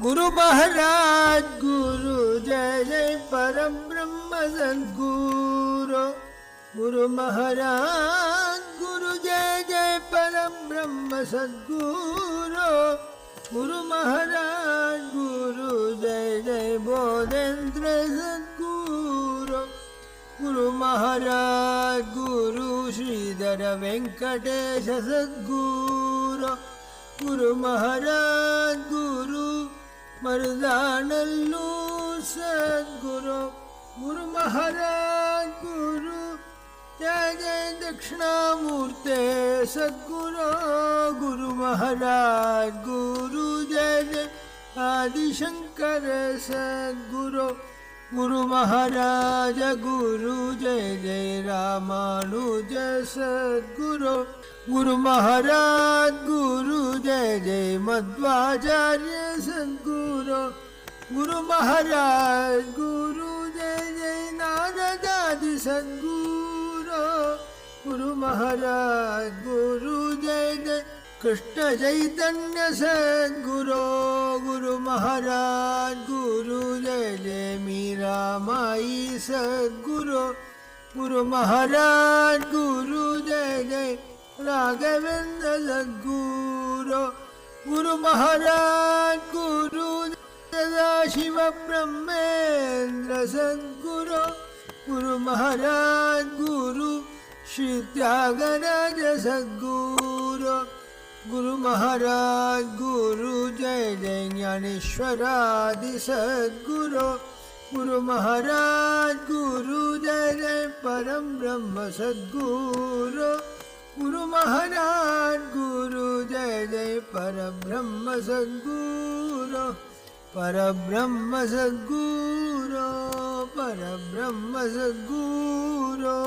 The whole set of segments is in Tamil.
गुरु महाराज गुरु जय जय परम ब्रह्म सद्गुरु। गुरु महाराज गुरु जय जय परम ब्रह्म सद्गुरु। गुरु महाराज गुरु जय जय बोधेंद्र सद्गुरु। गुरु महाराज गुरु श्रीधर वेंकटेश सद्गुरु। गुरु महाराज गुरु मर्दानल्लूर सद्गुरु। गुरु महाराज गुरु जय जय दक्षिणामूर्ते सद्गुरु। गुरु महाराज गुरु जय जय आदिशंकर सद्गुरु। गुरु महाराज गुरु जय जय रामानुज सद्गुरु। गुरु महाराज गुरु जय जय मध्वाचार्य सद्गुरु। गुरु महाराज गुरु जय जय नारदादि सद्गुरु। गुरु महाराज गुरु जय जय कृष्ण चैतन्य सद्गुरु। गुरु महाराज गुरु जय जय मीरा माई सद्गुरु। गुरु महाराज गुरु जय जय राघवेंद्र सद्गुरु। गुरु महाराज गुरु सदाशिव ब्रह्मेंद्र सद्गुरु। गुरु महाराज गुरु श्री त्यागराज सद्गुरु। गुरु महाराज गुरु जय जय ज्ञानेश्वरादि सद्गुरु। गुरु महाराज गुरु जय जय परम ब्रह्म सद्गुरु। गुरु महाराज गुरु जय जय परब्रह्म सद्गुरु। परब्रह्म सद्गुरु परब्रह्म सद्गुरु।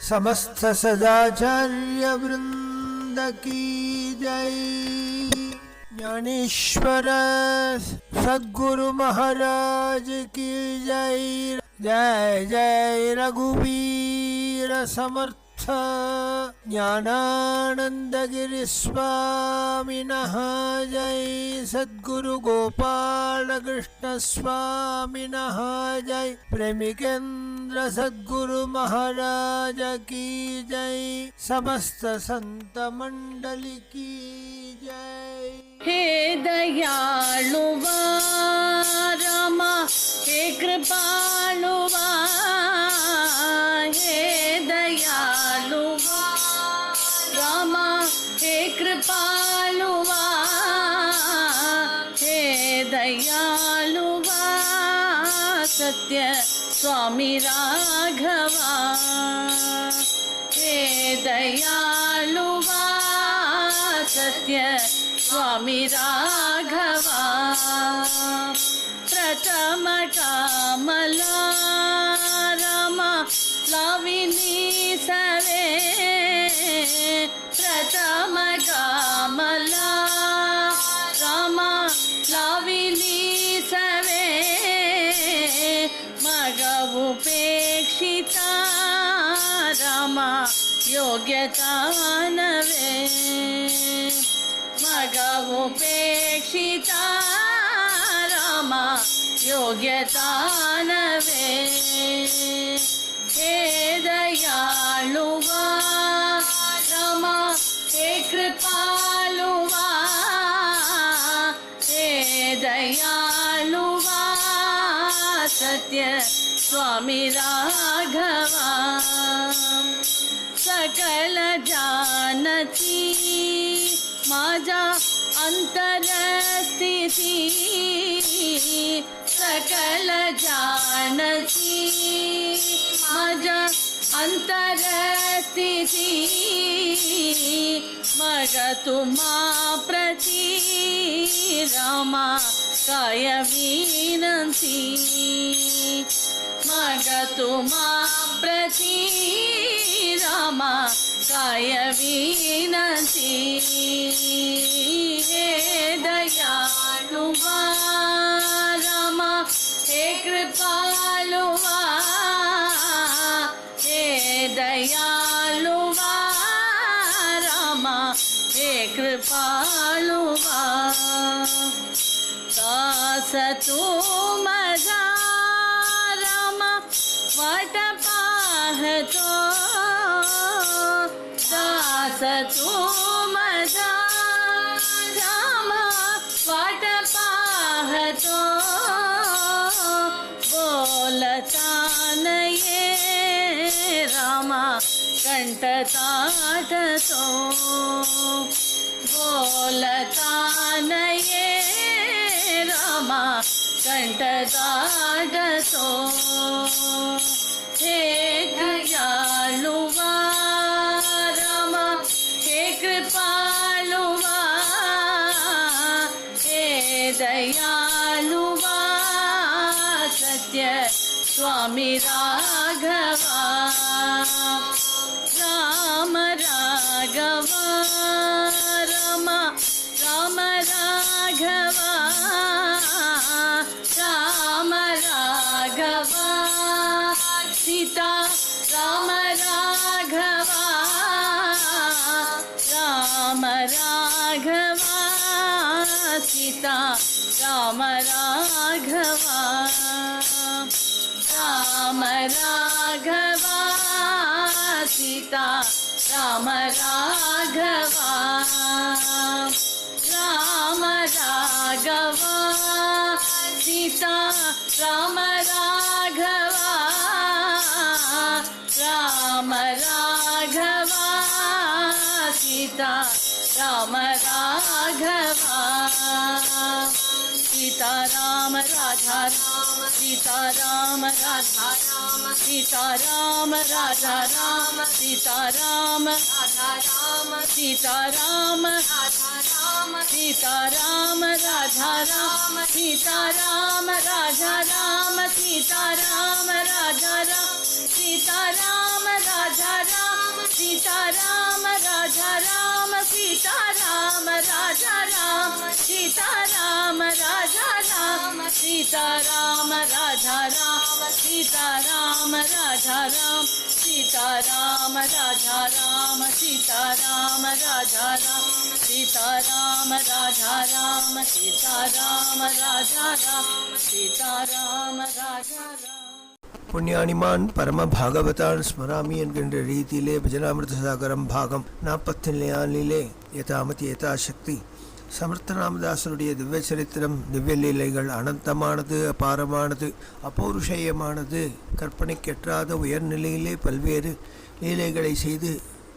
समस्त सदाचार्य वृंद की जय। ज्ञानेश्वर सद्गुरु महाराज की जय। जय जय रघुवीर समर्थ ज्ञानानंदगिरि स्वामिनः जय। सद्गुरु गोपाल कृष्ण स्वामिनः जय। प्रेमिकेंद्र सद्गुरु महाराज की जय। समस्त संत मंडली की जय। हे दयालुवा रामा हे कृपालुवा। हे दयालुवा रामा हे कृपालुवा। हे दयालुवा सत्य स्वामी राघवा। हे दयालुवा सत्य स्वामी राघवा। प्रथम कामला रामा लाविनी सवे। प्रथम कामला रामा लाविनी सवे। मगवुपेक्षिता रामा योग्यता नवे। मगवुपेक्षिता रामा योग्यता नवे। हे दयालुवा रामा हे कृपालुवा। हे दयालुवा सत्य स्वामी राघवा। सकल जानती माझा अंतरस्थिती। सकल जानती माझा अंतरस्थिती। मग तुम्हा प्रती रामा काय विनंती। मग तुम्हा प्रती रामा काय विनंती। हे दयालुवा रामा हे कृपालुवा। हे दयालुवा रामा हे कृपालुवा। दासतु मजा राम वाट पाहतो दासतु मजा राम वाट पाहतो बोलता नये रामा कंठ ताटतो बोलता नये रामा कंठ ताटतो हे दयालुवा रामा हे कृपालुवा हे दयालुवा सत्य स्वामी राघवा राम राघवा राम राम राघवा राम राघवा सीता राम राघवा राम राघवा सीता राम राघवा राम राघवा सीता राम राघवा राम राघवा सीता राम राघवा राम राघवा सीता राम राघवा सीता राम राधा राम सीता राम राधा राम सीता राम राधा राम सीता राम राधा राम सीता राम राधा राम सीता राम राधा राम सीता राम राधा राम सीता राम राधा राम सीता राम राधा राम सीता राम राधा राम सीता राम राधा राम सीता राम राधा राम सीता राम राधा राम सीता राम राधा राम सीता राम राधा राम सीता राम राधा राम सीता राम राधा राम सीता राम राधा राम सीता राम राधा राम புண்ணியானிமான் பரம பாகவதான் ஸ்மராமி என்கின்ற ரீதியிலே பஜனாமிருத சாகரம் பாகம் 44 யதாமதி யதாசக்தி சமர்த்த ராமதாசனுடைய திவ்ய சரித்திரம் திவ்ய லீலைகள் அனந்தமானது, அபாரமானது, அபௌருஷேயமானது. கற்பனைக்கெட்டாத உயர்நிலையிலே பல்வேறு லீலைகளை செய்து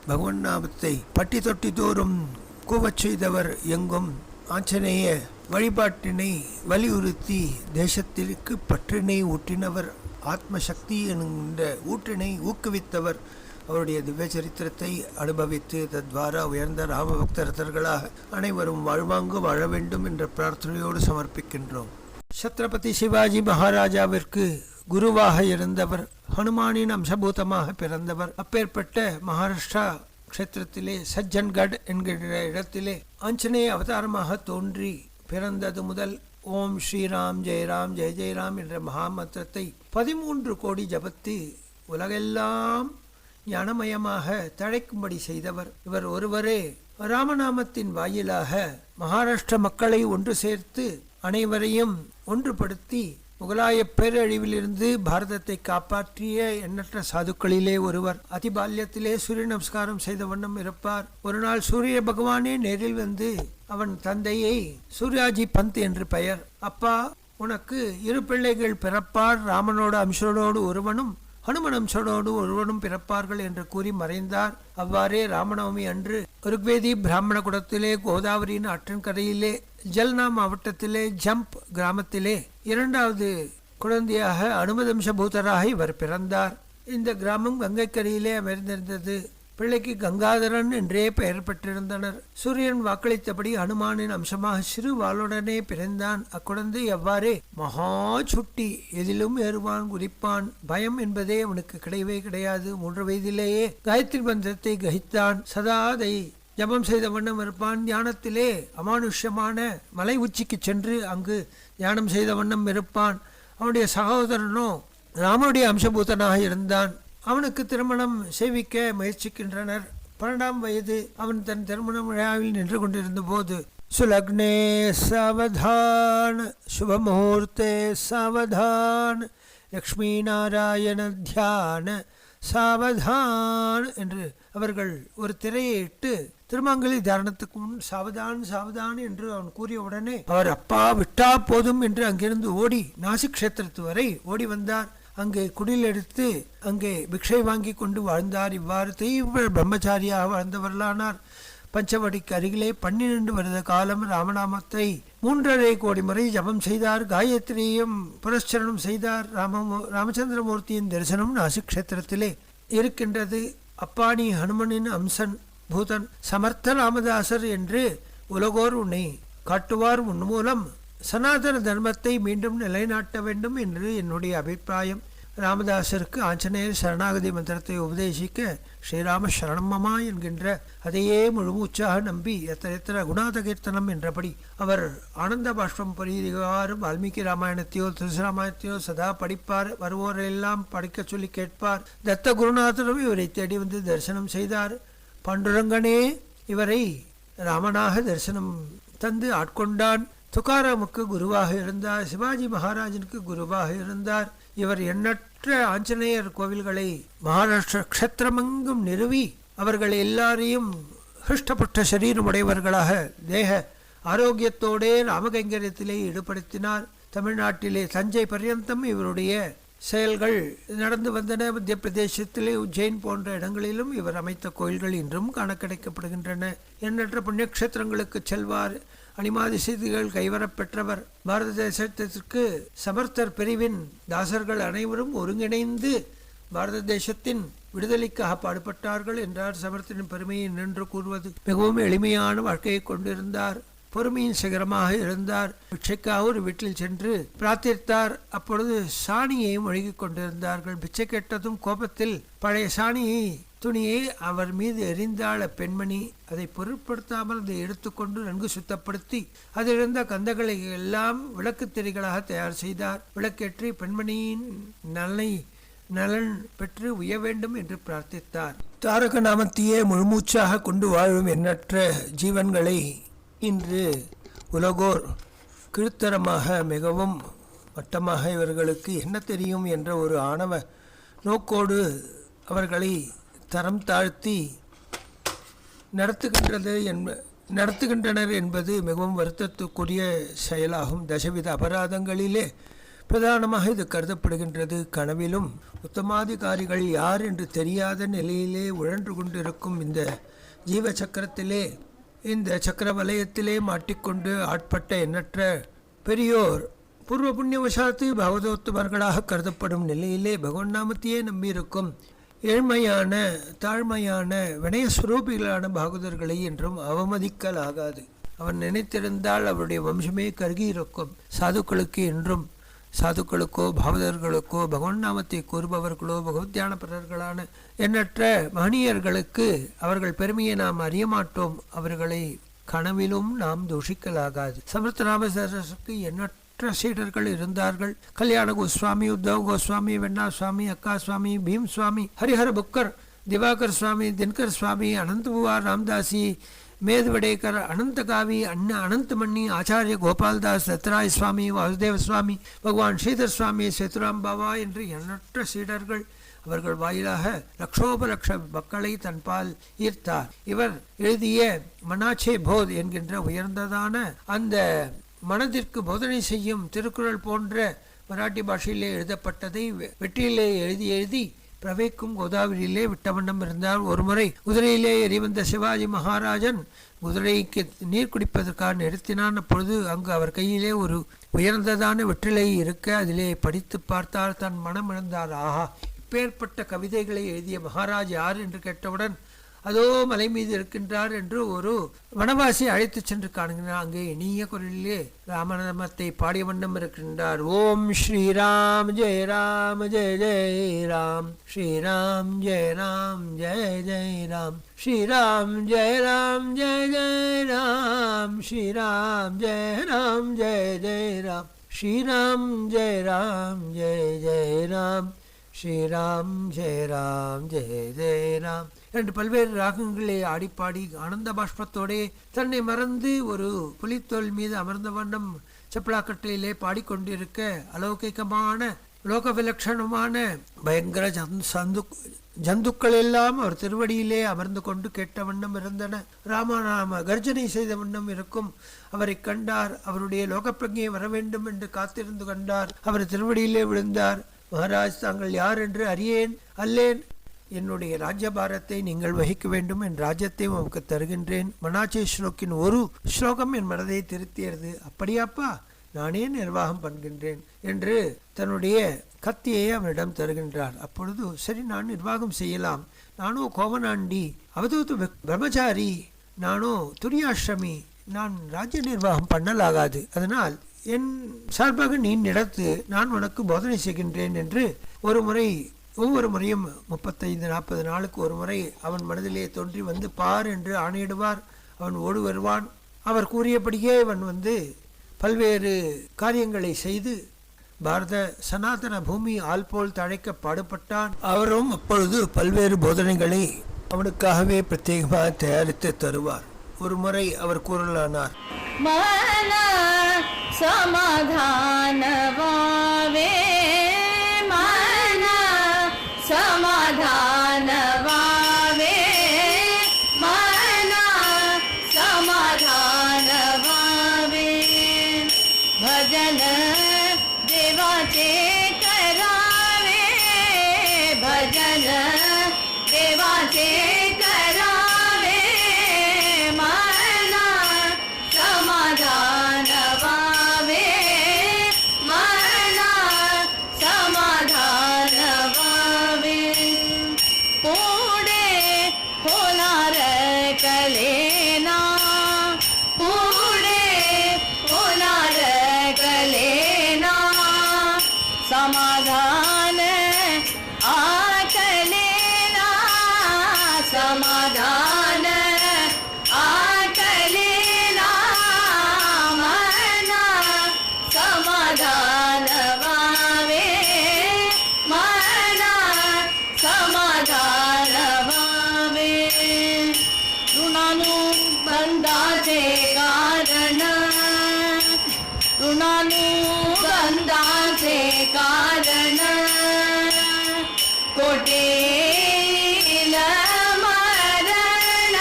பகவன் நாமத்தை பட்டி தொட்டி தோறும் கூவச் செய்தவர். எங்கும் ஆஞ்சநேய வழிபாட்டினை வலியுறுத்தி தேசத்திற்கு பற்றினை ஊட்டினவர். ஆத்மசக்தி என்கின்ற ஊற்றினை ஊக்குவித்தவர். அவருடைய திவ்ய சரித்திரத்தை அனுபவித்து தத்வாரா உயர்ந்த ராம பக்தர்களாக அனைவரும் வாழ்வாங்கு வாழ வேண்டும் என்ற பிரார்த்தனையோடு சமர்ப்பிக்கின்றோம். சத்ரபதி சிவாஜி மகாராஜாவிற்கு குருவாக இருந்தவர், ஹனுமானின் அம்சபூதமாக பிறந்தவர். அப்பேற்பட்ட மகாராஷ்டிரா க்ஷேத்திரத்திலே சஜ்ஜன்கட் என்கிற இடத்திலே ஆஞ்சநேய அவதாரமாக தோன்றி பிறந்தது முதல் ஓம் ஸ்ரீராம் ஜெயராம் ஜெய ஜெயராம் என்ற மகாமந்திரத்தை 13 கோடி ஜபத்து உலகெல்லாம் ஞானமயமாக தழைக்கும்படி செய்தவர். இவர் ஒருவரே ராமநாமத்தின் வாயிலாக மகாராஷ்டிர மக்களை ஒன்று சேர்த்து அனைவரையும் ஒன்றுபடுத்தி முகலாய பேரழிவிலிருந்து பாரதத்தை காப்பாற்றிய எண்ணற்ற சாதுக்களிலே ஒருவர். அதிபால்யத்திலே சூரிய நமஸ்காரம் செய்த வண்ணம் இருப்பார். ஒரு நாள் சூரிய பகவானே நேரில் வந்து அவன் தந்தையை சூர்யாஜி பந்த் என்று பெயர், அப்பா உனக்கு 2 பிள்ளைகள் பிறப்பார், ராமனோட அம்சனோடு ஒருவனும் ஹனுமன் அம்சனோடு ஒருவனும் பிறப்பார்கள் என்று கூறி மறைந்தார். அவ்வாறே ராமநவமி அன்று ருக்வேதி பிராமண குடத்திலே கோதாவரியின் ஆற்றங்கரையிலே ஜல்னா மாவட்டத்திலே ஜம்ப் கிராமத்திலே 2வது குழந்தையாக அனுமதம்சபூதராக இவர் பிறந்தார். இந்த கிராமம் கங்கைக்கரையிலே அமைந்திருந்தது. பிள்ளைக்கு கங்காதரன் என்றே பெயர் பெற்றிருந்தனர். சூரியன் வாக்களித்தபடி ஹனுமானின் அம்சமாக சிறு வாளுடனே பிறந்தான். அக்குழந்தை எவ்வாறே மகா சுட்டி, எதிலும் ஏறுவான் குதிப்பான், பயம் என்பதே அவனுக்கு கிடையவே கிடையாது. 3 வயதிலேயே காயத்ரி மந்திரத்தை ககித்தான். சதா அதை ஜபம் செய்த வண்ணம் இருப்பான். தியானத்திலே அமானுஷ்யமான மலை உச்சிக்கு சென்று அங்கு தியானம் செய்த வண்ணம் இருப்பான். அவனுடைய சகோதரனோ ராமனுடைய அம்சபூதனாக இருந்தான். அவனுக்கு திருமணம் செய்விக்க முயற்சிக்கின்றனர். 12ஆம் வயது அவன் தன் திருமண விழாவில் நின்று கொண்டிருந்த போது सुलग्ने सावधान, शुभ मुहूर्ते सावधान, லக்ஷ்மி நாராயண தியான சாவதான் என்று அவர்கள் ஒரு திரையை இட்டு திருமங்கலி தாரணத்துக்கு முன் சாவதான் சாவதான் என்று அவன் கூறிய உடனே அவர் அப்பா விட்டா போதும் என்று அங்கிருந்து ஓடி நாசிக் க்ஷேத்திரத்து வரை ஓடி வந்தார். அங்கே குடில் எடுத்து அங்கே பிக்ஷை வாங்கி கொண்டு வாழ்ந்தார். இவ்வாறு தீவிர பிரம்மச்சாரியாக வாழ்ந்தவர்களானார். பஞ்சவடிக்கு அருகிலே 12 வருட காலம் ராமநாமத்தை 3.5 கோடி முறை ஜபம் செய்தார். காயத்ரியும் புரஸ்சரணம் செய்தார். ராமச்சந்திரமூர்த்தியின் தரிசனம் நாசிக் க்ஷேத்திரத்திலே இருக்கின்றது. அப்பாணி ஹனுமனின் அம்சன் பூதன் சமர்த்த ராமதாசர் என்று உலகோர் உன்னை காட்டுவார். உன் மூலம் சனாதன தர்மத்தை மீண்டும் நிலைநாட்ட வேண்டும் என்று என்னுடைய அபிப்பிராயம். ராமதாசருக்கு ஆஞ்சநேயர் சரணாகதி மந்திரத்தை உபதேசிக்க ஸ்ரீராம சரணமமா என்கின்ற அதையே முழுமூச்சாக நம்பி எத்தனை குணாத கீர்த்தனம் என்றபடி அவர் ஆனந்த பாஷ்பம் பொறியாறு வால்மீகி ராமாயணத்தையோ துளசிராமாயணத்தையோ சதா படிப்பார். வருவோரெல்லாம் படிக்க சொல்லி கேட்பார். தத்த குருநாதரும் இவரை தேடி வந்து தரிசனம் செய்தார். பாண்டுரங்கனே இவரை ராமனாக தரிசனம் தந்து ஆட்கொண்டான். துகாராமுக்கு குருவாக இருந்தார். சிவாஜி மகாராஜனுக்கு குருவாக இருந்தார். இவர் எண்ணற்ற ஆஞ்சநேயர் கோவில்களை மகாராஷ்டிர க்ஷேத்திரமெங்கும் நிறுவி அவர்கள் எல்லாரையும் ஹிருஷ்டப்பட்ட சரீரமுடையவர்களாக தேக ஆரோக்கியத்தோடே ராமகைங்கரியத்திலே ஈடுபடுத்தினார். தமிழ்நாட்டிலே தஞ்சை பர்யந்தம் இவருடைய செயல்கள் நடந்து வந்தன. மத்திய பிரதேசத்திலே உஜ்ஜைன் போன்ற இடங்களிலும் இவர் அமைத்த கோயில்கள் இன்றும் காண கிடைக்கப்படுகின்றன. எண்ணற்ற புண்ணியக்ஷேத்திரங்களுக்கு செல்வார். அனிமாதி செய்திகள் கைவரப்பெற்றவர். பாரத தேசத்திற்கு சமர்த்தர் பிரிவின் தாசர்கள் அனைவரும் ஒருங்கிணைந்து பாரத தேசத்தின் விடுதலைக்காக பாடுபட்டார்கள் என்றார். சமர்த்தனின் பெருமையை நின்று கூறுவது. மிகவும் எளிமையான வாழ்க்கையை கொண்டிருந்தார். பொறுமையின் சிகரமாக இருந்தார். பிச்சைக்காக ஒரு வீட்டில் சென்று பிரார்த்தித்தார். அப்பொழுது சாணியை ஒழுகிக் கொண்டிருந்தார்கள். பிச்சை கேட்டதும் கோபத்தில் பழைய சாணியை துணியை அவர் மீது எரிந்தாள் பெண்மணி. அதை பொருட்படுத்தாமல் அதை எடுத்துக்கொண்டு நன்கு சுத்தப்படுத்தி அதிலிருந்த கந்தங்களை எல்லாம் விளக்கு திரிகளாக தயார் செய்தார். விளக்கேற்றி பெண்மணியின் நலன் பெற்று உய வேண்டும் என்று பிரார்த்தித்தார். தாரக நாமத்தையே முழுமூச்சாக கொண்டு வாழும் எண்ணற்ற ஜீவன்களை இன்று உலகோர் கீழ்த்தரமாக மிகவும் மட்டமாக இவர்களுக்கு என்ன தெரியும் என்ற ஒரு ஆணவ நோக்கோடு அவர்களை தரம் தாழ்த்தி நடத்துகின்றனர் என்பது மிகவும் வருத்தத்துக்குரிய செயலாகும். தசவித அபராதங்களிலே பிரதானமாக இது கருதப்படுகின்றது. கனவிலும் உத்தமாதிகாரிகள் யார் என்று தெரியாத நிலையிலே உழன்று கொண்டிருக்கும் இந்த ஜீவ சக்கரத்திலே, இந்த சக்கர வலயத்திலே மாட்டிக்கொண்டு ஆட்பட்ட எண்ணற்ற பெரியோர் பூர்வ புண்ணியவசாத்து பகவதோத்தமர்களாக கருதப்படும் நிலையிலே பகவன் நாமத்தையே நம்பியிருக்கும் ஏழ்மையான தாழ்மையான வினயஸ்வரூபிகளான பாகவதர்களை என்றும் அவமதிக்கலாகாது. அவன் நினைத்திருந்தால் அவருடைய வம்சமே கருகி இருக்கும். சாதுக்களுக்கு என்றும் சாதுக்களுக்கோ பாகவதர்களுக்கோ பகவன் நாமத்தை கூறுபவர்களோ பகவத்யானபரர்களான எண்ணற்ற மகனியர்களுக்கு அவர்கள் பெருமையை நாம் அறிய மாட்டோம். அவர்களை கனவிலும் நாம் தூஷிக்கலாகாது. சமர்த்த ராமதாசருக்கு எண்ணற்ற சீடர்கள் இருந்தார்கள். கல்யாண கோஸ்வாமி, உத்தவ் கோஸ்வாமி, வெண்ணா சுவாமி, அக்கா சுவாமி, பீம் சுவாமி, ஹரிஹர புக்கர், திவாகர் சுவாமி, தினகர் சுவாமி, அனந்தபுவார் ராம்தாசி, மேதுவடேக்கர், அனந்தகாவி, அனந்தமணி, ஆச்சாரிய கோபால்தாஸ், தத்ராய் சுவாமி, வாசுதேவ சுவாமி, பகவான் ஸ்ரீதர் சுவாமி, சேதுராம் பாபா என்று எண்ணற்ற சீடர்கள். அவர்கள் வாயிலாக லட்சோபலட்ச மக்களை தன்பால் ஈர்த்தார். இவர் எழுதிய மனாச்சே போத் என்கின்ற உயர்ந்ததான அந்த மனதிற்கு போதனை செய்யும் திருக்குறள் போன்ற மராட்டி பாஷையிலே எழுதப்பட்டதை வெற்றியிலே எழுதி பிரவேக்கும் கோதாவரியிலே விட்ட வண்ணம் இருந்தார். ஒருமுறை குதிரையிலே எரிவந்த சிவாஜி மகாராஜன் குதிரைக்கு நீர் குடிப்பதற்காக நிறுத்தினான். அப்பொழுது அங்கு அவர் கையிலே ஒரு உயர்ந்ததான வெற்றிலை இருக்க அதிலே படித்து பார்த்தார். தன் மனம் இழந்தார். ஆஹா, இப்பேற்பட்ட கவிதைகளை எழுதிய மகாராஜ் யார் என்று கேட்டவுடன் அதோ மலை மீது இருக்கின்றார் என்று ஒரு வனவாசி அழைத்து சென்று காணுகிறார். அங்கே இனிய குரலிலே ராமநாமத்தை பாடிய வண்ணம் இருக்கின்றார். ஓம் ஸ்ரீராம் ஜெய ராம் ஜெய ஜெய ராம், ஸ்ரீராம் ஜெய ராம் ஜெய ஜெய ராம், ஸ்ரீராம் ஜெய ராம் ஜெய ஜெய ராம், ஸ்ரீராம் ஜெய ராம் ஜெய ஜெய ராம், ஸ்ரீராம் ஜெய ராம் ஜெய ஜெய ராம், ஸ்ரீராம் ஜெய ராம் ஜெய ஜெய ராம் என்று பல்வேறு ராகங்களை ஆடிப்பாடி ஆனந்த பாஷ்பத்தோடே தன்னை மறந்து ஒரு புலித்தோல் மீது அமர்ந்த வண்ணம் செப்பலாக்கட்டையிலே பாடிக்கொண்டிருக்க அலௌகிகமான லோக விலட்சணமான பயங்கர ஜந்துக்கள் எல்லாம் அவர் திருவடியிலே அமர்ந்து கொண்டு கேட்ட வண்ணம் இருந்தன. ராமநாம கர்ஜனை செய்த வண்ணம் இருக்கும். அவரை கண்டார். அவருடைய லோகப்பிரஜையை வர வேண்டும் என்று காத்திருந்து கண்டார். அவர் திருவடியிலே விழுந்தார். மகாராஜ், தாங்கள் யார் என்று அறியேன். அல்லேன். என்னுடைய ராஜ்யபாரத்தை நீங்கள் வகிக்க வேண்டும். என் ராஜ்யத்தை உமக்கு தருகின்றேன். மனாச்சே ஸ்லோக்கின் ஒரு ஸ்லோகம் என் மனதை திருத்தியது. அப்படியாப்பா, நானே நிர்வாகம் பண்ணுகின்றேன் என்று தன்னுடைய கத்தியை அவனிடம் தருகின்றார். அப்பொழுது சரி, நான் நிர்வாகம் செய்யலாம். நானோ கோவனாண்டி, அவதூத்து பிரம்மச்சாரி, நானோ துரியாஷ்ரமி, நான் ராஜ்ய நிர்வாகம் பண்ணலாகாது. அதனால் என் சார்பாக நீ நடத்து, நான் உனக்கு போதனை செய்கின்றேன் என்று ஒவ்வொரு முறையும் 35-40 நாளுக்கு ஒரு முறை அவன் மனதிலே தோன்றி வந்து பார் என்று ஆணையிடுவார். அவன் ஓடி வருவான். அவர் கூறியபடியே அவன் வந்து பல்வேறு காரியங்களை செய்து பாரத சனாதன பூமி ஆள் போல் தழைக்க பாடுபட்டான். அவரும் அப்பொழுது பல்வேறு போதனைகளை அவனுக்காகவே பிரத்யேகமாக தயாரித்து தருவார். ஒரு முறை அவர் கூறலானார், மன சமாதான வாவே, மன சமாதான வாவே, மன சமாதான வாவே, भजन देवाचे करावे, भजन देवाचे करावे, मना समाधान वावे, मना समाधान वावे, पुढे होणार कलेना, पुढे होणार कलेना, समाधान आकलेना, समाधान आकलेना, मना समाधान वावे, मना समाधान वावे, ऋणानुबंधाचे कारण, ऋणानुबंधाचे कारण, कोटेल मरण,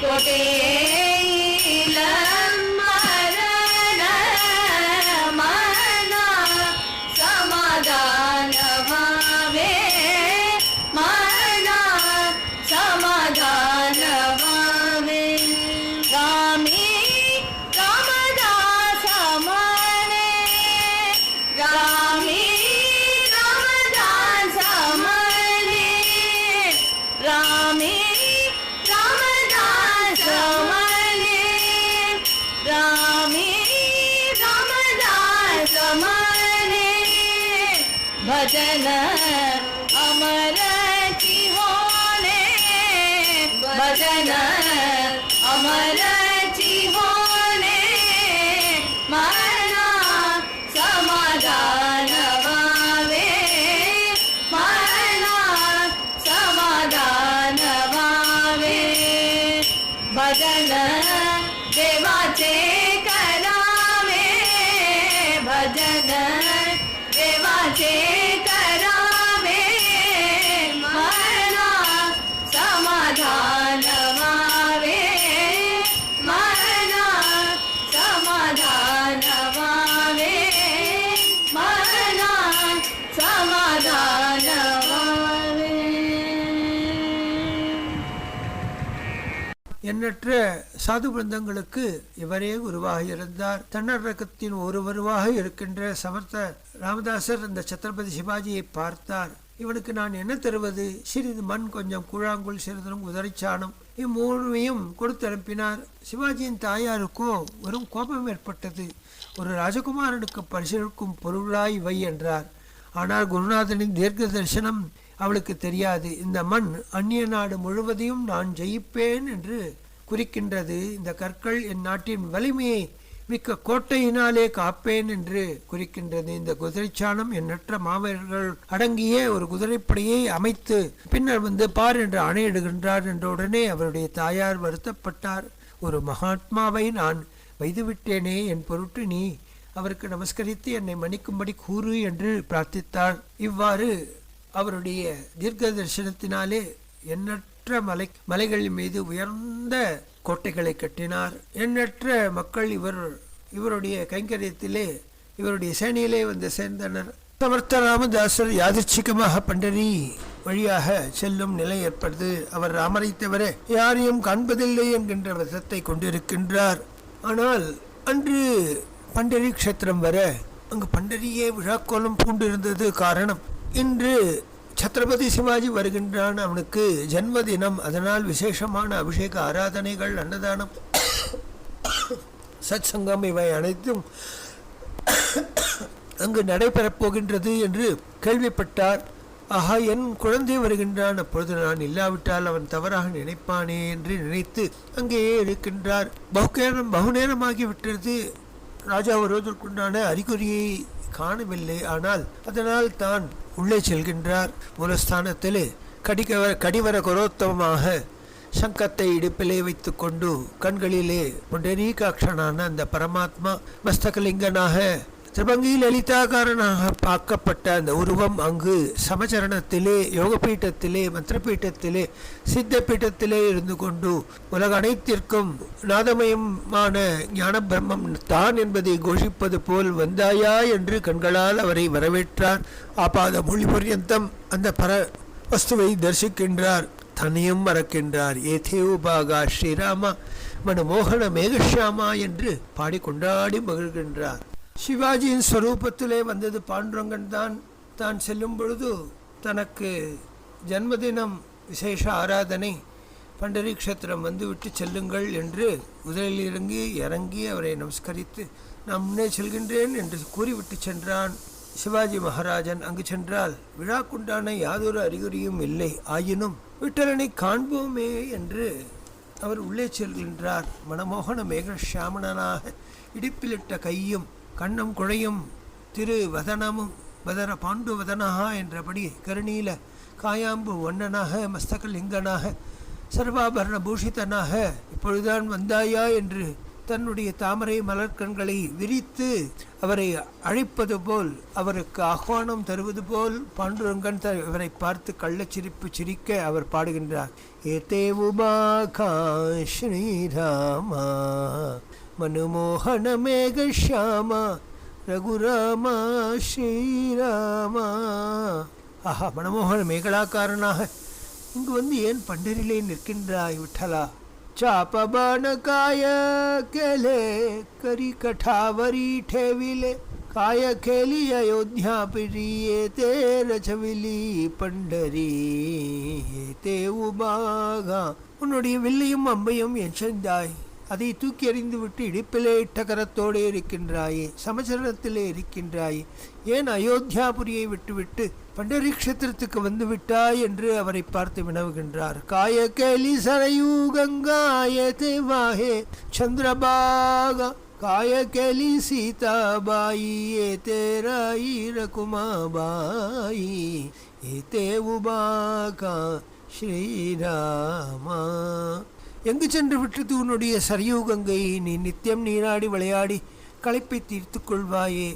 कोटेल मरण, मना समाधान वावे, मना समाधान वावे, रामी रामदास मने, रामी रामदास मने, रामी रामदास मने, रामी रामदास मने, भजन अमर की होने, भजन अमर की होने, मना समाधान वावे, मना समाधान वावे, भजन देवाचे करावे, भजन देवाचे करावे, मना समाधान वावे, मना समाधान वावे, मना समाधान वावे. எண்ணற்ற சாது பிருந்தங்களுக்கு இவரே குருவாக இருந்தார். தன்னடக்கத்தின் ஒருவருவாக இருக்கின்ற சமர்த்த ராமதாசர் அந்த சத்ரபதி சிவாஜியை பார்த்தார். இவனுக்கு நான் என்ன தருவது? சிறிது மண், கொஞ்சம் கூழாங்குள், சிறிதனும் உதறிச்சாணம், இம்மூணுவையும் கொடுத்து அனுப்பினார். சிவாஜியின் தாயாருக்கோ வெறும் கோபம் ஏற்பட்டது. ஒரு ராஜகுமாரனுக்கு பரிசளிக்கும் பொருளாய் இவை என்றார். ஆனால் குருநாதனின் தீர்க்க தரிசனம் அவளுக்கு தெரியாது. இந்த மண் அந்நிய நாடு முழுவதையும் நான் ஜெயிப்பேன் என்று குறிக்கின்றது. இந்த கற்கள் என் நாட்டின் வலிமையை மிக்க கோட்டையினாலே காப்பேன் என்று குறிக்கின்றது. இந்த குதிரைச்சாணம் எண்ணற்ற மாவீரர்கள் அடங்கிய ஒரு குதிரைப்படையை அமைத்து பின்னர் பார் என்று ஆணையிடுகின்றார் என்ற உடனே அவருடைய தாயார் வருத்தப்பட்டார். ஒரு மகாத்மாவை நான் வைத்துவிட்டேனே, என் பொருட்டு நீ அவருக்கு நமஸ்கரித்து என்னை மன்னிக்கும்படி கூறு என்று பிரார்த்தித்தார். இவ்வாறு அவருடைய தீர்க்க தரிசனத்தினாலே எண்ணற்ற மலைகள் மீது உயர்ந்த கோட்டைகளை கட்டினார். எண்ணற்ற மக்கள் இவருடைய கைங்கரியத்திலே இவருடைய சேனையிலே சேர்ந்தனர். சமர்த்த ராமதாசர் யாதச்சிகமாக பண்டரி வழியாக செல்லும் நிலை ஏற்படுது. அவர் ராமரை தவிர யாரையும் காண்பதில்லை என்கின்ற விதத்தை கொண்டிருக்கின்றார். ஆனால் அன்று பண்டரி க்ஷேத்திரம் வர அங்கு பண்டரியே விழாக்கோலம் பூண்டிருந்தது. காரணம், இன்று சத்ரபதி சிவாஜி வருகின்றான், அவனுக்கு ஜன்மதினம். அதனால் விசேஷமான அபிஷேக ஆராதனைகள், அன்னதானம், சத் சங்கம் இவை அனைத்தும் அங்கு நடைபெறப் போகின்றது என்று கேள்விப்பட்டார். ஆஹா, என் குழந்தை வருகின்றான், அப்பொழுது நான் இல்லாவிட்டால் அவன் தவறாக நினைப்பானே என்று நினைத்து அங்கேயே இருக்கின்றார். பகுநேரமாகிவிட்டது. ராஜா வருவதற்குண்டான அறிகுறியை காணவில்லை. ஆனால் அதனால் தான் உள்ளே செல்கின்றார். மூலஸ்தானத்திலே கடிவர கரோத்தமமாக சங்கத்தை இடுப்பிலே வைத்து கொண்டு கண்களிலே புண்டரீகாட்சனான அந்த பரமாத்மா மஸ்தகலிங்கனாக திரிபங்கி லலிதாகாரனாக பார்க்கப்பட்ட அந்த உருவம் அங்கு சமச்சரணத்திலே, யோகபீட்டத்திலே, மந்திரபீட்டத்திலே, சித்த பீட்டத்திலே இருந்து கொண்டு உலக அனைத்திற்கும் நாதமயமான ஞான பிரம்மம் தான் என்பதை கோஷிப்பது போல் வந்தாயா என்று கண்களால் அவரை வரவேற்றார். ஆபாத மொழி பர்யந்தம் அந்த பர வஸ்துவை தரிசிக்கின்றார். தன்னையும் மறக்கின்றார். ஏதேவுபாகா ஸ்ரீராமா மனமோகன மேகஷாமா என்று பாடி கொண்டாடி மகிழ்கின்றார். சிவாஜியின் ஸ்வரூபத்திலே வந்தது பாண்டுரங்கன் தான். தான் செல்லும் பொழுது தனக்கு ஜன்மதினம் விசேஷ ஆராதனை, பண்டரி க்ஷேத்திரம் வந்துவிட்டு செல்லுங்கள் என்று குதிரையில் இறங்கி அவரை நமஸ்கரித்து நான் முன்னே செல்கின்றேன் என்று கூறிவிட்டு சென்றான். சிவாஜி மகாராஜன் அங்கு சென்றால் விழாக்குண்டான யாதொரு அறிகுறியும் இல்லை. ஆயினும் விட்டலனை காண்போமே என்று அவர் உள்ளே செல்கின்றார். மனமோகன மேக ஷியாமணனாக இடுப்பிலிட்ட கையும் கண்ணம் குழையும் திரு வதனமும் வதர பாண்டு வதனஹா என்றபடி கருணீல காயாம்பு வண்ணனாக மஸ்தகலிங்கனாக சர்வாபரண பூஷிதனாக இப்பொழுதுதான் வந்தாயா என்று தன்னுடைய தாமரை மலர்கண்களை விரித்து அவரை அழைப்பது போல், அவருக்கு ஆஹ்வானம் தருவது போல் பாண்டுரங்கன் இவரை பார்த்து கள்ளச்சிரிப்பு சிரிக்க அவர் பாடுகின்றார். ஏதே உபாகா ஸ்ரீராமா மனுமோகன மேக ஷியாமா ரகுராமா ஸ்ரீராமா. ஆஹா, மனமோகன மேகலாக்காரனாக இங்கு ஏன் பண்டரிலே நிற்கின்றாய் விட்டலா? चापबाण काय केले करी कठावरी ठेविले काय खेली अयोध्या प्रिये ते रचविली पंडरी ते उबागा. உன்னுடைய வில்லையும் அம்பையும் என் செஞ்சாய், அதை தூக்கி எறிந்து விட்டு இடுப்பிலே இட்ட கரத்தோடு இருக்கின்றாயே, சமச்சரணத்திலே இருக்கின்றாயே, ஏன் அயோத்தியாபுரியை விட்டுவிட்டு பண்டரி க்ஷேத்திரத்துக்கு வந்து விட்டாய் என்று அவரை பார்த்து வினவுகின்றார். காய கேலி சரையூ கங்காயே தேவாஹே சந்திரபாகா காய கேலி சீதாபாயி ஏ தேராயி ரகுமாபாயி ஏ தேவுபாகா ஸ்ரீராமா. எங்கு சென்று விட்டது உன்னுடைய சரியு கங்கை? நீ நித்தியம் நீராடி விளையாடி களைப்பை தீர்த்து கொள்வாயே,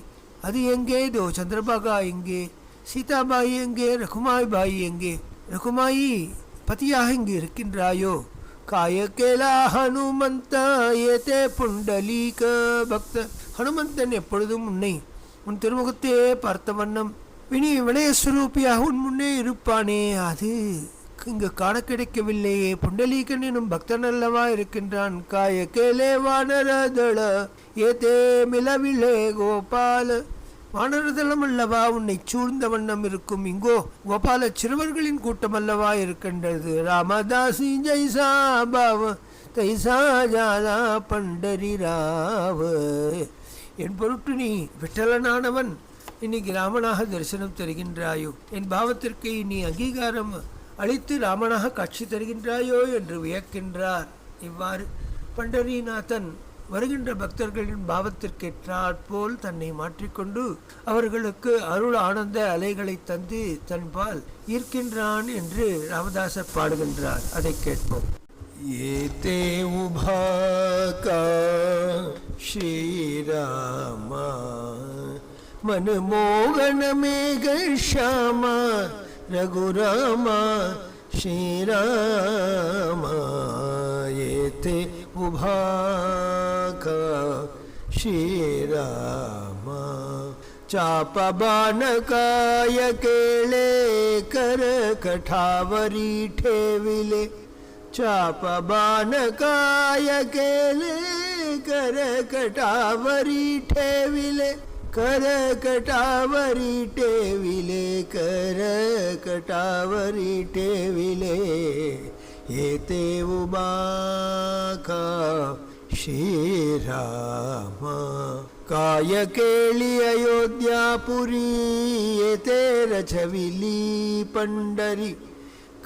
அது எங்கே? தோ சந்திரபாகா எங்கே? சீதாபாயி எங்கே? ரகுமாய் பாயி எங்கே? ரகுமாயி பதியாக இங்கு இருக்கின்றாயோ? காயக்கேலா ஹனுமந்த ஏதே புண்டலீக பக்த. ஹனுமந்தன் எப்பொழுதும் உன் திருமுகத்தையே பார்த்த வண்ணம் வினயஸ்வரூபியாக உன் முன்னே இருப்பானே, அது இங்கு காண கிடைக்கவில்லையே. புண்டலீகன் எனும் பக்தன் அல்லவா இருக்கின்றான். காய கேலே வானரதள ஏதே மிளவிலே கோபால. வானரதளம் அல்லவா உன்னை சூழ்ந்த வண்ணம் இருக்கும். இங்கோ கோபால சிறுவர்களின் கூட்டம் அல்லவா இருக்கின்றது. ராமதாசி ஜெய்சா பாவ தைசா ஜாதா பண்டரி ராவ. என் பொருட்டு நீ விட்டலனானவன் இன்னைக்கு ராமனாக தரிசனம் தருகின்றாயோ, என் பாவத்திற்கு நீ அங்கீகாரம் அளித்து ராமனாக காட்சி தருகின்றாயோ என்று வியக்கின்றார். இவ்வாறு பண்டரிநாதன் வருகின்ற பக்தர்களின் பாவத்திற்கேற்றாற்போல் தன்னை மாற்றிக்கொண்டு அவர்களுக்கு அருள் ஆனந்த அலைகளை தந்து தன்பால் ஈர்க்கின்றான் என்று ராமதாசர் பாடுகின்றார். அதை கேட்போம். ஏதே உபாகா ஸ்ரீராமா मनमोहन मेघ श्यामा रघुरामा श्रीरामा येते उभा का श्रीरामा चापा बाणकाय केळे कर कठावरी ठेविले चापा बाणकाय केळे कर कटावरी ठेविले कर कटावरी टेविले कर कटावरी टेविले येते उबा का श्रीरामा काय केळी अयोध्यापुरी येते रचविली पंढरी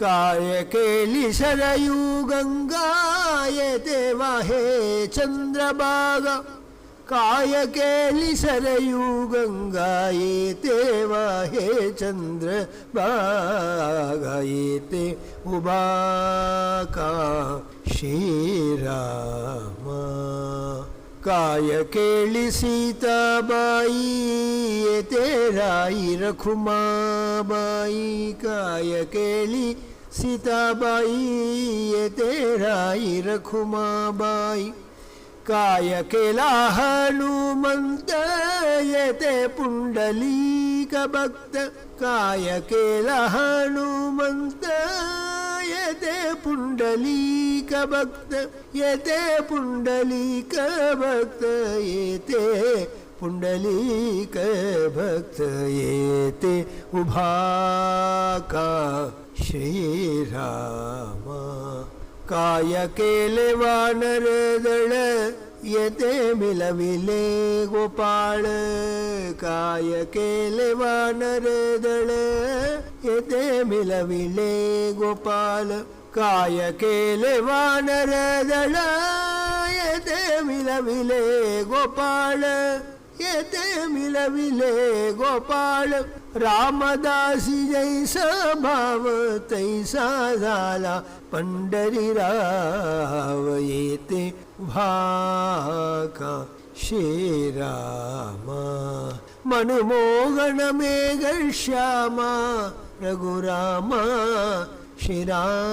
काय केली सरयू गंगा येते वाहे चंद्रभागा काय केली सरयू गंगा येते वाहे चंद्रभागा येते उभा का श्रीरामा काय केली सीताबाई येते राई रखुमाबाई काय केली सीताबाई येते राई रखुमाबाई काय केला हनुमंत येते पुंडलीक भक्त काय केला हनुमंत येते पुंडलीक भक्त येते पुंडलीक भक्त येते पुंडलीक भक्त येते उभा का श्रीरामा काय केले वानर दळ येते मिलविले गोपाळ काय केले वानर दळ येते मिलविले गोपाल काय केले वानर दळ येते मिलविले गोपाळ येते मिलविले गोपाळ रामदासी जैसा भाव तैसा झाला पंढरीराव येते भाका श्रीरामा मनमोहन मेघ श्यामा रघुरामा श्रीरामा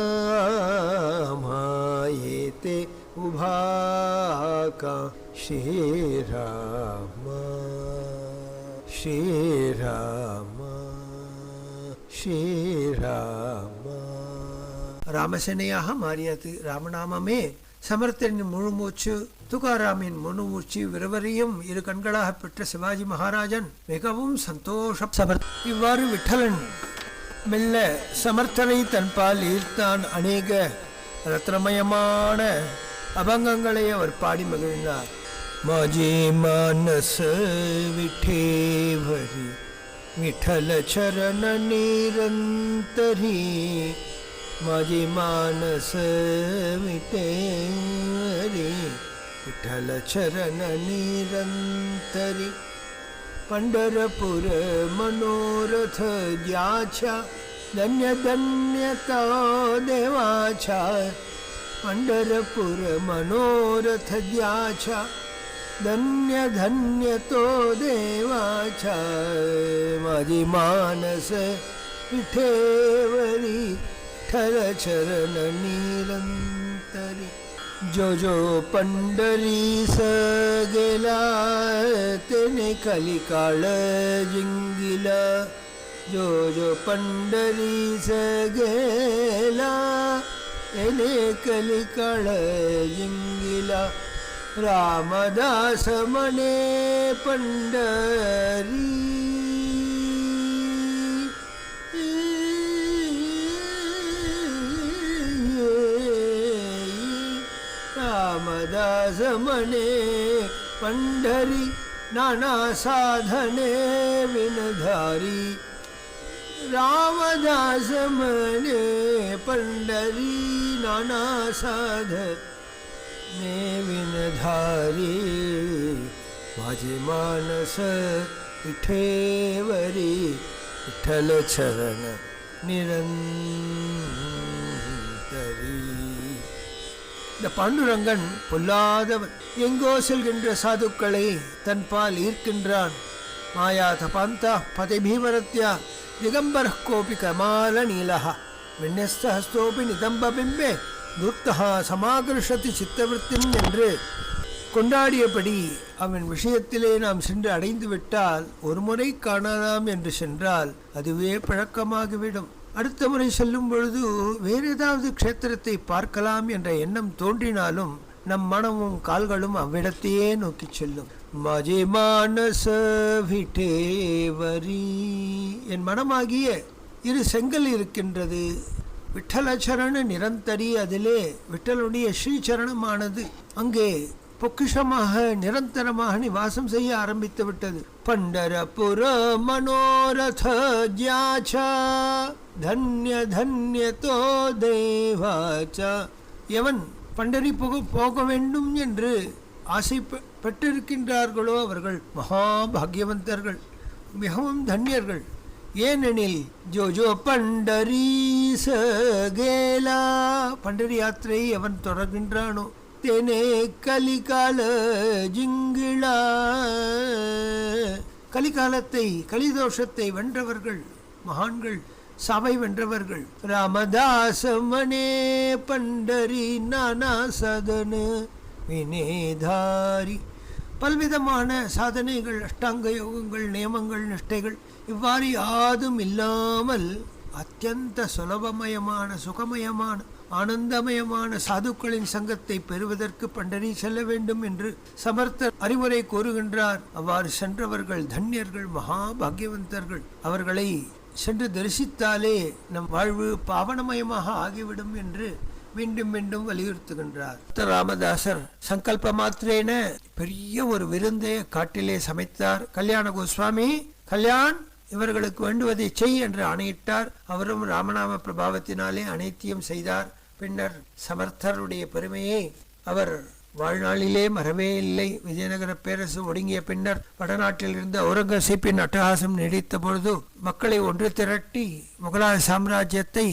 येते उभा का श्रीरामा श्रीरामा श्रीरामा ராமசேனையாக மாறியது. ராமநாமமே சமர்த்தனின் முழுமூச்சு, துகாராமின் முழுமூச்சு இருவரையும் இரு கண்களாக பெற்ற சிவாஜி மகாராஜன் மிகவும் சந்தோஷம். இவ்வாறு விட்டலன் மெல்ல சமர்த்தனை தன்பால் ஈர்த்தான். அநேக ரத்னமயமான அபங்கங்களை அவர் பாடி மகிழ்ந்தார். माझे मानस विठेवरी विठ्ठल चरण निरंतरी माझे मानस विठेवरी विठ्ठल चरण निरंतरी पंढरपूर मनोरथ ज्याच्या धन्य धन्यता देवाच्या पंढरपूर मनोरथ ज्याच्या धन्य धन्य तो देवाच्या माझी मानस विठेवरी ठर चरण निरंतरी जो जो पंढरीस गेला तेने कलिकाळ जिंगिला जो जो पंढरीस गेला तेने कलिकाळ जिंगिला रामदास म्हणे पंढरी रामदास म्हणे पंढरी नाना साधने विनधारी रामदास म्हणे पंढरी नाना साध नेविनधारी माझे मानस विठेवरी विठ्ठल चरण நிரந்தரி. இந்த பாண்டுரங்கன் பொல்லாதவன். எங்கோ செல்கின்ற சாதுக்களை தன்பால் ஈர்க்கின்றான். மாயா தபாந்தா பதை பீமரத்யா திகம்பர கோபி கமால நீலஹ விண்ணஸ்த ஹஸ்தோபி நிதம்ப பிம்பே தூர்த்தஹா சமாகர்ஷதி சித்தவృத்திம் என்று கொண்டாடியபடி அவன் விஷயத்திலே நாம் சென்று அடைந்து விட்டால் ஒரு முறை காணலாம் என்று சென்றால் அதுவே பழக்கமாகிவிடும். அடுத்த முறை செல்லும் பொழுது வேறு ஏதாவது க்ஷேத்திரத்தை பார்க்கலாம் என்ற எண்ணம் தோன்றினாலும் நம் மனமும் கால்களும் அவ்விடத்தையே நோக்கி செல்லும். மஜே மானச விட்டேவரி, என் மனமாகிய இரு செங்கல் இருக்கின்றது. விட்டலச்சரண நிரந்தரி, அதிலே விட்டலுடைய ஸ்ரீச்சரணமானது அங்கே பொக்கிஷமாக நிரந்தரமாக நிவாசம் செய்ய ஆரம்பித்து விட்டது. பண்டரபுர மனோரத ஜாச்சா தன்ய தன்யதோ தேவாச்சா. எவன் பண்டரி போக வேண்டும் என்று ஆசைப்பட்டிருக்கின்றார்களோ அவர்கள் மகாபாகியவந்தர்கள், மிகவும் தன்யர்கள். ஏனெனில் ஜோஜோ பண்டரி சகேலா, பண்டரி யாத்திரை அவன் தொடர்கின்றானோ தேனே கலிகால ஜிங்கிளா, கலிகாலத்தை கலிதோஷத்தை வென்றவர்கள் மகான்கள், சபை வென்றவர்கள். ராமதாசமனே பண்டரி நானா சதன வினேதாரி, பல்விதமான சாதனைகள், அஷ்டாங்க யோகங்கள், நியமங்கள், நிஷ்டைகள் இவ்வாறு யாதும் இல்லாமல் அத்தியந்த சுலபமயமான சுகமயமான ஆனந்தமயமான சாதுக்களின் சங்கத்தை பெறுவதற்கு பண்டரி செல்ல வேண்டும் என்று சமர்த்தர் அறிவுரை கூறுகின்றார். அவ்வாறு சென்றவர்கள் தன்யர்கள், மகாபாகியவந்தர்கள். அவர்களை சென்று தரிசித்தாலே நம் வாழ்வு பாவனமயமாக ஆகிவிடும் என்று மீண்டும் மீண்டும் வலியுறுத்துகின்றார். ராமதாசர் சங்கல்ப மாத்திரேன பெரிய ஒரு விருந்தை காட்டிலே சமைத்தார். கல்யாண கோஸ்வாமி, கல்யாண் இவர்களுக்கு வேண்டுவதை செய் என்று ஆணையிட்டார். அவரும் ராமநாம பிரபாவத்தினாலே அனைத்தையும் செய்தார். பின்னர் சமர்த்தருடைய பெருமையை அவர் வாழ்நாளிலே மறவே இல்லை. விஜயநகர பேரரசு ஒடுங்கிய பின்னர் வடநாட்டில் இருந்த அவுரங்கசீப்பின் அட்டகாசம் நீடித்த பொழுது மக்களை ஒன்று திரட்டி முகலாய சாம்ராஜ்யத்தை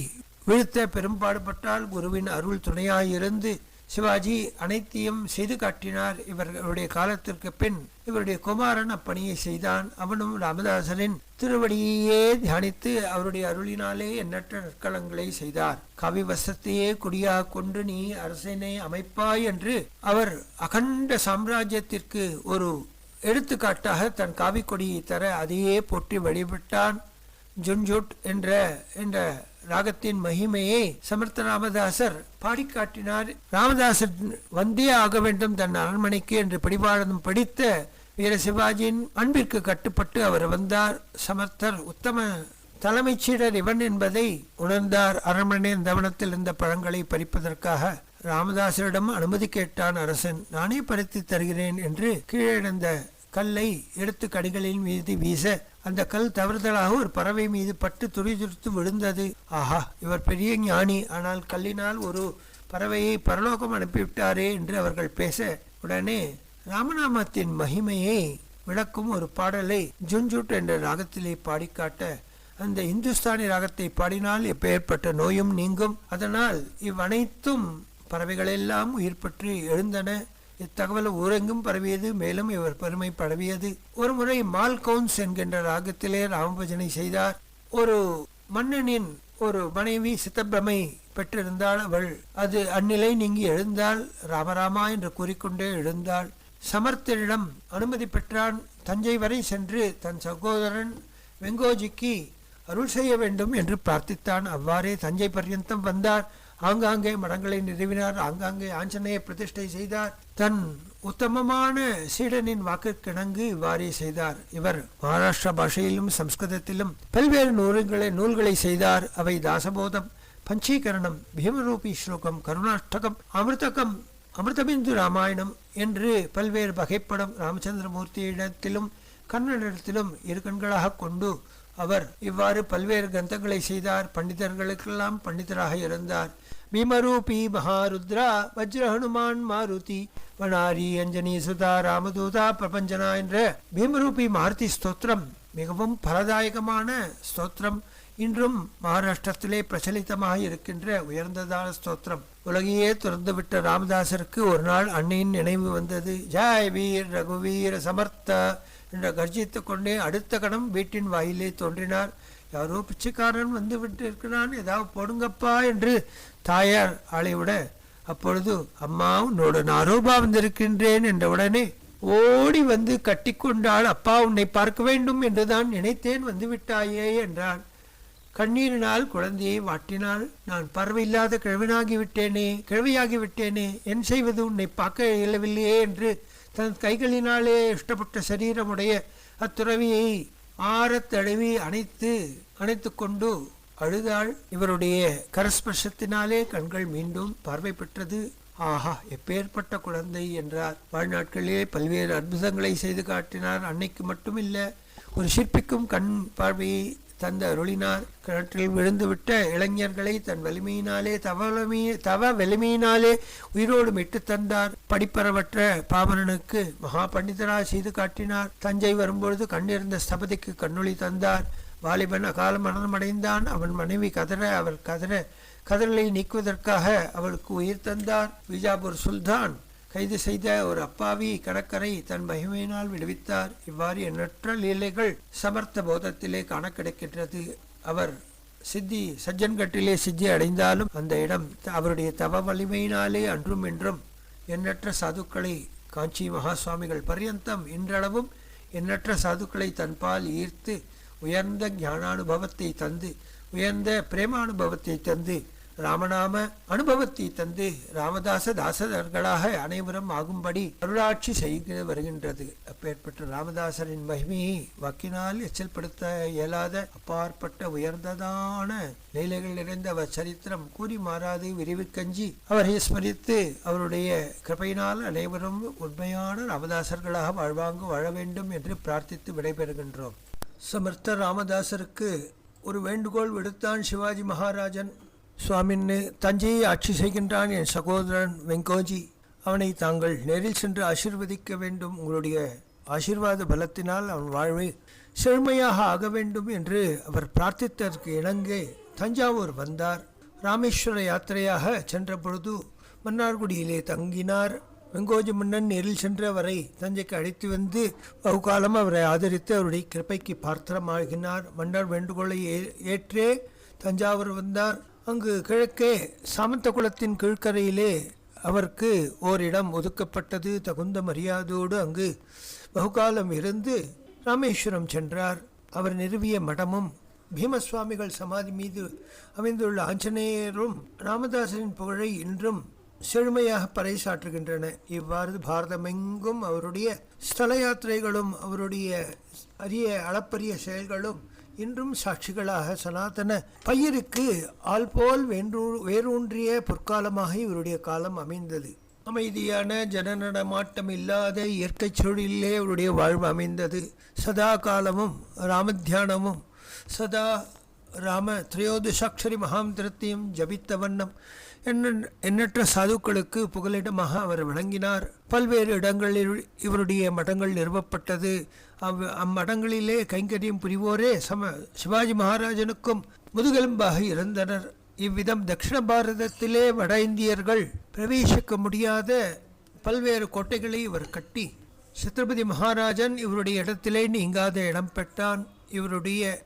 வீழ்த்த பெரும்பாடுபட்டால் குருவின் அருள் துணையாயிருந்து சிவாஜி அனைத்தையும் செய்து காட்டினார். இவர்களுடைய காலத்திற்கு பின் இவருடைய குமாரன் அப்பணியை செய்தான். அவனும் ராமதாசரின் திருவடியே தியானித்து அவருடைய அருளினாலே எண்ணற்ற நற்களங்களை செய்தார். கவி வசத்தையே குடியாக கொண்டு நீ அரசினை அமைப்பாய் என்று அவர் அகண்ட சாம்ராஜ்யத்திற்கு ஒரு எடுத்துக்காட்டாக தன் காவி கொடியை தர அதையே போற்றி வழிபட்டான். ஜுன்ஜுட் என்ற ராகத்தின் மகிமையை சமர்த்த ராமதாசர் பாடிக்காட்டினார். ராமதாசர் வந்தே ஆக வேண்டும் தன் அரண்மனைக்கு என்று பிடிவாதம் படித்த வீர சிவாஜியின் அன்பிற்கு கட்டுப்பட்டு அவர் வந்தார். சமர்த்தர் உத்தம தலைமைச் சீடர் இவன் என்பதை உணர்ந்தார். அரண்மனை தவனத்தில் இருந்த பழங்களை பறிப்பதற்காக ராமதாசரிடம் அனுமதி கேட்டான் அரசன். நானே பறித்து தருகிறேன் என்று கீழிருந்த கல்லை எடுத்து கடிகளின் மீது வீச அந்த கல் தவறுதலாக ஒரு பறவை மீது பட்டு துடிதுடித்து விழுந்தது. ஆஹா, இவர் பெரிய ஞானி, ஆனால் கல்லினால் ஒரு பறவையை பரலோகம் அனுப்பிவிட்டாரே என்று அவர்கள் பேச, உடனே ராமநாமத்தின் மகிமையை விளக்கும் ஒரு பாடலை ஜுன்ஜுட் என்ற ராகத்திலே பாடிக்காட்ட, அந்த இந்துஸ்தானி ராகத்தை பாடினால் எப்பேற்பட்ட நோயும் நீங்கும். அதனால் இவ்வனைத்தும் பறவைகளெல்லாம் உயிர் பற்றி எழுந்தன. இத்தகவல் ஊரெங்கும் பரவியது. மேலும் இவர் பெருமை பரவியது. ஒரு முறை மால்கவுன்ஸ் என்கின்ற ராகத்திலே ராமபஜனை செய்தார். ஒரு மன்னனின் ஒரு மனைவி சித்தப்பிரமை பெற்றிருந்தாள். அவள் அது அந்நிலை நீங்கி எழுந்தாள். ராமராமா என்று கூறிக்கொண்டே எழுந்தாள். சமர்த்தரிடம் அனுமதி பெற்றான். தஞ்சை வரை சென்று தன் சகோதரன் வெங்கோஜிக்கு அருள் செய்ய வேண்டும் என்று பிரார்த்தித்தான். அவ்வாறே தஞ்சை பர்யந்தம் வந்தார். ஆங்காங்கே மடங்களை நிறுவினார். ஆங்காங்கே ஆஞ்சநேய பிரதிஷ்டை செய்தார். தன் உத்தமமான சீடனின் வாக்கிற்கிணங்கு இவ்வாறே செய்தார். இவர் மகாராஷ்டிரா பாஷையிலும் சம்ஸ்கிருதத்திலும் பல்வேறு நூல்களை செய்தார். அவை தாசபோதம், பஞ்சீகரணம், பீமரூபி ஸ்லோகம், கருணாஷ்டகம், அமிர்தகம், அமிர்தபிந்து ராமாயணம் என்று பல்வேறு வகைப்படம் ராமச்சந்திரமூர்த்தியிடத்திலும் கண்ணனிடத்திலும் இரு கண்களாக கொண்டு அவர் இவ்வாறு பல்வேறு கிரந்தங்களை செய்தார். பண்டிதர்களுக்கெல்லாம் பண்டிதராக இருந்தார். भीमरूपी महारुद्रा वज्र हनुमान मारुति வனாரி அஞ்சனி சுதா ராமதூதா பிரபஞ்சனா என்ற பீமரூபி மாருதி ஸ்தோத்திரம் மிகவும் பலதாயகமான ஸ்தோத்திரம். இன்றும் மகாராஷ்டிரத்திலே பிரச்சலித்தமாக இருக்கின்ற உயர்ந்ததான ஸ்தோத்திரம். உலகையே துறந்துவிட்ட ராமதாசருக்கு ஒரு நாள் அன்னையின் நினைவு வந்தது. ஜாய் வீர் ரகுவீர சமர்த்த என்று கர்ஜித்து கொண்டே அடுத்த கணம் வீட்டின் வாயிலே தோன்றினார். யாரோ பிச்சைக்காரன் வந்து விட்டு இருக்கிறான், ஏதாவது போடுங்கப்பா என்று தாயார் ஆளைவிட, அப்பொழுது அம்மா உன்னோட நாரூபா வந்திருக்கின்றேன் என்ற உடனே ஓடி வந்து கட்டி கொண்டாள். அப்பா உன்னை பார்க்க வேண்டும் என்றுதான் நினைத்தேன், வந்து விட்டாயே என்றான். கண்ணீரினால் குழந்தையை வாட்டினாள். நான் பார்வையில்லாத கிழவியாகி விட்டேனே, என் செய்வது உன்னை பார்க்க இயலவில்லையே என்று தன் கைகளினாலே இஷ்டப்பட்ட சரீரமுடைய அத்துறவியை ஆறத் தடவி அணைத்து கொண்டு அழுதாள். இவருடைய கரஸ்பர்ஷத்தினாலே கண்கள் மீண்டும் பார்வை பெற்றது. ஆஹா, எப்பேற்பட்ட குழந்தை என்றார். வாழ்நாட்களிலே பல்வேறு அற்புதங்களை செய்து காட்டினார். அன்னைக்கு மட்டுமில்ல, ஒரு சிற்பிக்கும் கண் பார்வையை தந்த அருளினார். கிணற்றில் விழுந்துவிட்ட இளைஞர்களை தன் வலிமையினாலே தவ வலிமையினாலே உயிரோடு மீட்டு தந்தார். படிப்பறவற்ற பாமரனுக்கு மகா பண்டிதராக செய்து காட்டினார். தஞ்சை வரும்பொழுது கண்ணிருந்த ஸ்தபதிக்கு கண்ணொளி தந்தார். வாலிபன் அகால மரணமடைந்தான். அவன் மனைவி கதறலை நீக்குவதற்காக அவளுக்கு உயிர் தந்தார். விஜாபூர் சுல்தான் கைது செய்த ஒரு அப்பாவி கடற்கரை தன் மகிமையினால் விடுவித்தார். இவ்வாறு எண்ணற்ற லீலைகள் சமர்த்த போதத்திலே காண கிடைக்கின்றது. அவர் சஜ்ஜன்கட்டிலே சித்தி அடைந்தாலும் அந்த இடம் அவருடைய தவ வலிமையினாலே அன்றும் இன்றும் எண்ணற்ற சாதுக்களை காஞ்சி மகா சுவாமிகள் பர்யந்தம் இன்றளவும் எண்ணற்ற சாதுக்களை தன்பால் ஈர்த்து உயர்ந்த ஞானானுபவத்தை தந்து, உயர்ந்த பிரேமானுபவத்தை தந்து, ராமநாம அனுபவத்தை தந்து ராமதாச தாசர்களாக அனைவரும் ஆகும்படி அருளாட்சி செய்து வருகின்றது. அப்பேற்பட்ட ராமதாசரின் மகிமையை வாக்கினால் எச்சல்படுத்த இயலாத அப்பாற்பட்ட உயர்ந்ததான லீலைகள் நிறைந்த அவர் சரித்திரம் கூறி மாறாது விரிவுக்கஞ்சி அவரை ஸ்மரித்து அவருடைய கிருபையினால் அனைவரும் உண்மையான ராமதாசர்களாக வாழ வேண்டும் என்று பிரார்த்தித்து விடைபெறுகின்றோம். சமர்த்த ராமதாசருக்கு ஒரு வேண்டுகோள் விடுத்தான் சிவாஜி மகாராஜன். சுவாமின்னு தஞ்சையை ஆட்சி செய்கின்றான் என் சகோதரன் வெங்கோஜி, அவனை தாங்கள் நேரில் சென்று ஆசீர்வதிக்க வேண்டும். உங்களுடைய ஆசீர்வாத பலத்தினால் அவன் வாழ்வை செழுமையாக ஆக வேண்டும் என்று அவர் பிரார்த்தித்ததற்கு இணங்க தஞ்சாவூர் வந்தார். ராமேஸ்வர யாத்திரையாக சென்ற பொழுது மன்னார்குடியிலே தங்கினார். வெங்கோஜி மன்னன் நேரில் சென்று அவரை தஞ்சைக்கு அழைத்து வந்து பகுகாலம் அவரை ஆதரித்து அவருடைய கிருப்பைக்கு பாத்திரமாகினார். மன்னர் வேண்டுகோளை ஏற்றே தஞ்சாவூர் வந்தார். அங்கு கிழக்கே சாமந்த குளத்தின் கீழ்கரையிலே அவருக்கு ஓரிடம் ஒதுக்கப்பட்டது. தகுந்த மரியாதையோடு அங்கு பகுகாலம் இருந்து ராமேஸ்வரம் சென்றார். அவர் நிறுவிய மடமும் பீமசுவாமிகள் சமாதி மீது அமைந்துள்ள ஆஞ்சநேயரும் ராமதாசரின் புகழை இன்றும் செழுமையாக பறைசாற்றுகின்றன. இவ்வாறு பாரதமெங்கும் அவருடைய ஸ்தல யாத்திரைகளும் அவருடைய அளப்பரிய செயல்களும் இன்றும் சாட்சிகளாக சனாதன பயிருக்கு ஆள்போல் வேரூன்றிய பொற்காலமாக இவருடைய காலம் அமைந்தது. அமைதியான ஜனநடமாட்டம் இல்லாத இயற்கை சூழலிலே அவருடைய வாழ்வு அமைந்தது. சதா காலமும் ராமத்தியானமும் சதா ராம திரையோதசாட்சரி மகாமந்திரத்தையும் ஜபித்த வண்ணம் எண்ணற்ற சாதுக்களுக்கு புகலிடமாக அவர் விளங்கினார். பல்வேறு இடங்களில் இவருடைய மடங்கள் நிறுவப்பட்டது. அம்மடங்களிலே கைங்கரியம் புரிவோரே சிவாஜி மகாராஜனுக்கும் முதுகெலும்பாக இருந்தனர். இவ்விதம் தட்சிண பாரதத்திலே வட இந்தியர்கள் பிரவேசிக்க முடியாத பல்வேறு கோட்டைகளை இவர் கட்டி சத்ரபதி மகாராஜன் இவருடைய இடத்திலே நீங்காத இடம் பெற்றான். இவருடைய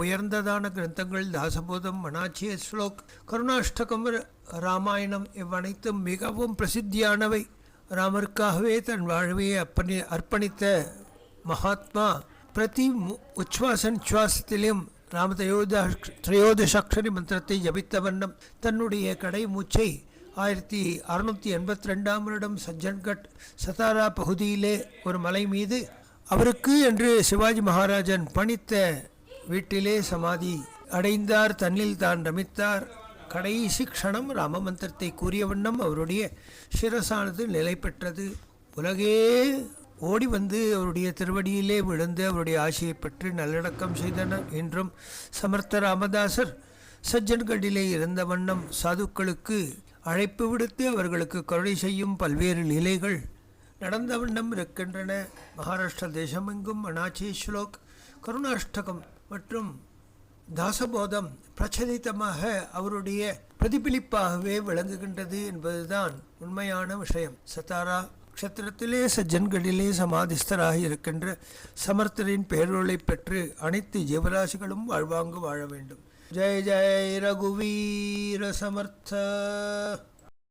உயர்ந்ததான கிரந்தங்கள் தாசபோதம், மனாச்சிய ஸ்லோக், கருணாஷ்டகம், ராமாயணம் இவ்வனைத்தும் மிகவும் பிரசித்தியானவை. ராமருக்காகவே தன் வாழ்வையை அர்ப்பணித்த மகாத்மா பிரதி உச்வாசத்திலும் திரையோதசாட்சரி மந்திரத்தை ஜபித்த வண்ணம் தன்னுடைய கடை மூச்சை 1682 வருடம் சஜ்ஜன்கட் சதாரா பகுதியிலே ஒரு மலை மீது அவருக்கு என்று சிவாஜி மகாராஜன் பணித்த வீட்டிலே சமாதி அடைந்தார். தன்னில் தான் ரமித்தார். கடைசி க்ஷணம் ராம மந்திரத்தை கூறிய வண்ணம் அவருடைய சிரசானது நிலை பெற்றது. உலகே ஓடி வந்து அவருடைய திருவடியிலே விழுந்து அவருடைய ஆசையை பெற்று நல்லடக்கம் செய்தனர். இன்றும் சமர்த்த ராமதாசர் சஜ்ஜன்களிலே இருந்த வண்ணம் சாதுக்களுக்கு அழைப்பு விடுத்து அவர்களுக்கு கருணை செய்யும் பல்வேறு லீலைகள் நடந்த வண்ணம் இருக்கின்றன. மகாராஷ்டிர தேசமெங்கும் அனாச்சி ஸ்லோக், கருணாஷ்டகம் மற்றும் தாசபோதம் பிரச்சலிதமாக அவருடைய பிரதிபலிப்பாகவே விளங்குகின்றது என்பதுதான் உண்மையான விஷயம். சத்தாரா க்ஷேத்திரத்திலே சஜ்ஜன்களிலே சமாதிஸ்தராக இருக்கின்ற சமர்த்தரின் பேரொளை பெற்று அனைத்து ஜீவராசிகளும் வாழ்வாங்கு வாழ வேண்டும். ஜெய ஜெய ரகுவீர சமர்த்த.